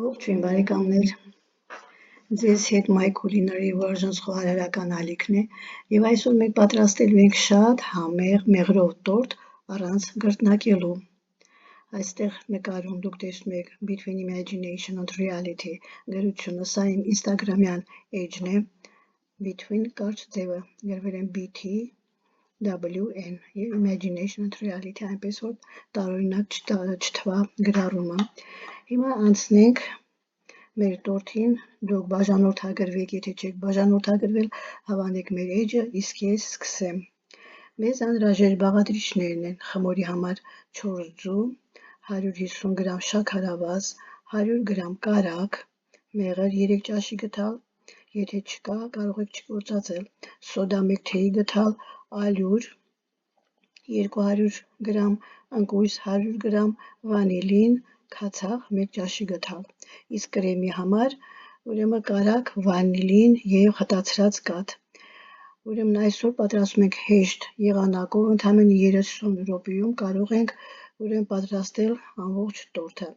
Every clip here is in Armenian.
Ողջույն բարեկամներ, ձեզ հետ My Culinary Versions խոհարարական ալիքն է և այսօր մենք պատրաստելու ենք շատ համեղ մեղրով տորտ առանց գրտնակելու։ Այստեղ նկարում դուք տեսնում եք Between Imagination and Reality գրությունը, սա իմ ինստագրամյան էջն է, Between կարճ ձևը գրվել են BTWN և Imagination and Reality, այնպես որ տարօրինակ չթվա գրառումը։ Հիմա անցնենք մեր տորթին, դուք բաժանորդագրվեք, եթե չեք բաժանորդագրվել, հավանեք մեր էջը, իսկ ես սկսեմ։ Մեզ անհրաժեշտ բաղադրիչներն են խմորի համար 4 ձու, 150 գրամ շաքարավազ, 100 գրամ կարագ, մեղր 3 ճաշի գթալ, եթե չկա, կարող եք չկործածել, սոդա 1 թեյի գթալ, ալյուր 200 գրամ, ընկույզ 100 գրամ, վանիլին, քացախ 1 ճաշի գթալ, իսկ կրեմի համար ուրեմն կարագ, վանիլին և խտացրած կաթ։ Ուրեմն այսօր պատրաստում ենք հեշտ եղանակով, ընդամենը 30 րոպեում կարող ենք պատրաստել ամբողջ տորթը։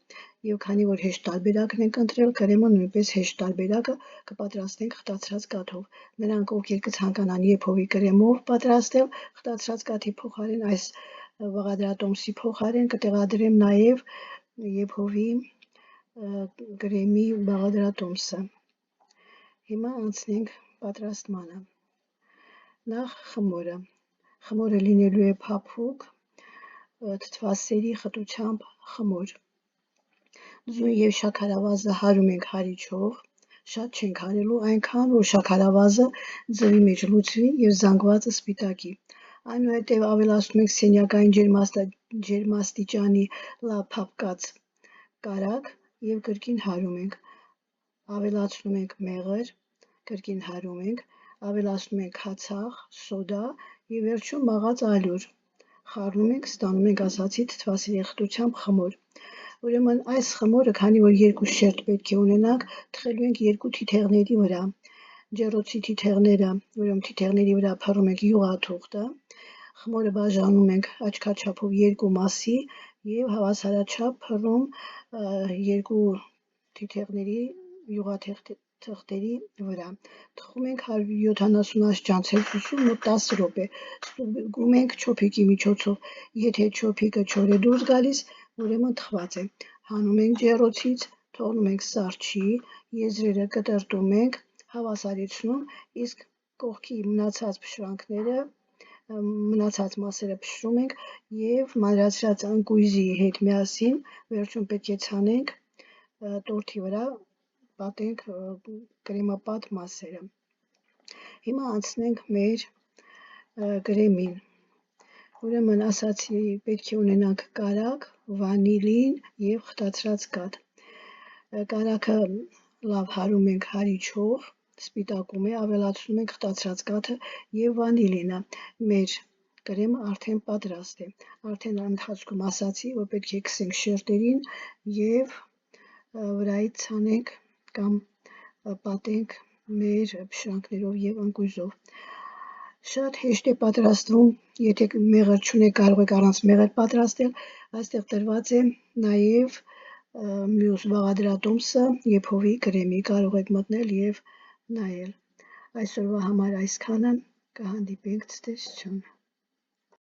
Եվ քանի որ հեշտ տարբերակն ենք ընտրել, կրեմը նույնպես հեշտ տարբերակը կպատրաստենք խտացրած կաթով։ Նրանք, ովքեր կցանկանան եփովի կրեմով պատրաստել, խտացրած կաթի փոխարեն այս բաղադրատոմսի փոխարեն կտեղադրեմ նաև եփովի կրեմի բաղադրատոմսը։ Հիմա անցնենք պատրաստմանը։ Նախ խմորը։ Խմորը լինելու է փափուկ, թթվասերի խտությամբ խմոր։ Ձուն և շաքարավազը հարում ենք հարիչով, շատ չենք հարելու, այնքան որ շաքարավազը ձվի մեջ լուծվի և զանգվածը սպիտակի։ Այնուհետև ավելացնում ենք սենյակային ջերմաստիճանի լավ փափկած կարագ և կրկին հարում ենք, ավելացնում ենք մեղր, կրկին հարում ենք, ավելացնում ենք քացախ, սոդա և վերջում մաղած ալյուր, խառնում ենք, ստանում ենք ասացի թթվասերի խտությամբ խմոր։ Ուրեմն այս խմորը, քանի որ 2 շերտ պետք է ունենանք, թխելու ենք 2 թիթեղների վրա, ջեռոցի թիթեղները, ուրեմն թիթեղների վրա փռում ենք յուղաթուղթը, խմորը բաժանում ենք աչքաչափով 2 մասի և հավասարաչափ փռում 2 թիթեղների յուղաթղթերի վրա։ Թխում ենք 170 աստիճան Ցելսիուսում մոտ 10 րոպե, ստուգում ենք չոփիկի միջոցով, եթե չոփիկը չոր է դուրս գալիս, ուրեմն թխված է, հանում ենք ջեռոցից, թողնում ենք սառչի, եզրերը կտրտում ենք, հավասարեցնում, իսկ կողքի մնացած մասերը փշրում ենք և մանրացրած ընկույզի հետ միասին վերջում պետք է ցանենք տորթի վրա, պատենք կրեմապատ մասերը։ Հիմա անցնենք մեր կրեմին։ Ուրեմն ասացի պետք է ունենանք կարագ, վանիլին և խտացրած կաթ։ Կարագը լավ հարում ենք հարիչով, սպիտակում է, ավելացնում ենք խտացրած կաթը և վանիլինը։ Մեր կրեմը արդեն պատրաստ է։ Արդեն ընթացքում ասացի, որ պետք է քսենք շերտերին և վրայից ցանենք կամ պատենք մեր փշրանքներով և ընկույզով։ Շատ հեշտ է պատրաստվում, եթե մեղր չունեք, կարող եք առանց մեղր պատրաստել, այստեղ տրված է նաև մյուս բաղադրատոմսը եփովի կրեմի, կարող եք մտնել և նայել։ Այսօրվա համար այսքանը, կհանդիպենք ցտեսություն։